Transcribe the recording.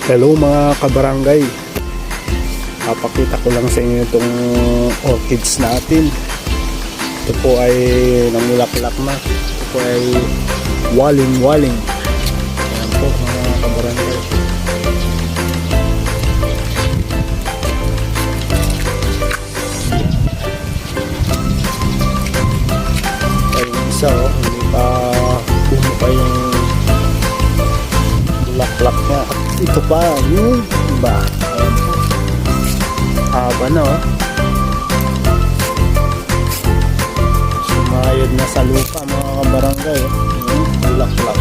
Hello mga kabarangay, papakita ko lang sa inyo itong orchids natin. Ito po ay namulaklak na. Ito po ay waling-waling. Ayan po mga kabarangay. Ay isa hindi pa puno pa yung bulaklak niya. Ito pa yung iba. Ayan po. Haba na sumayad na sa lupa mga kabarangay. Yung bulaklak.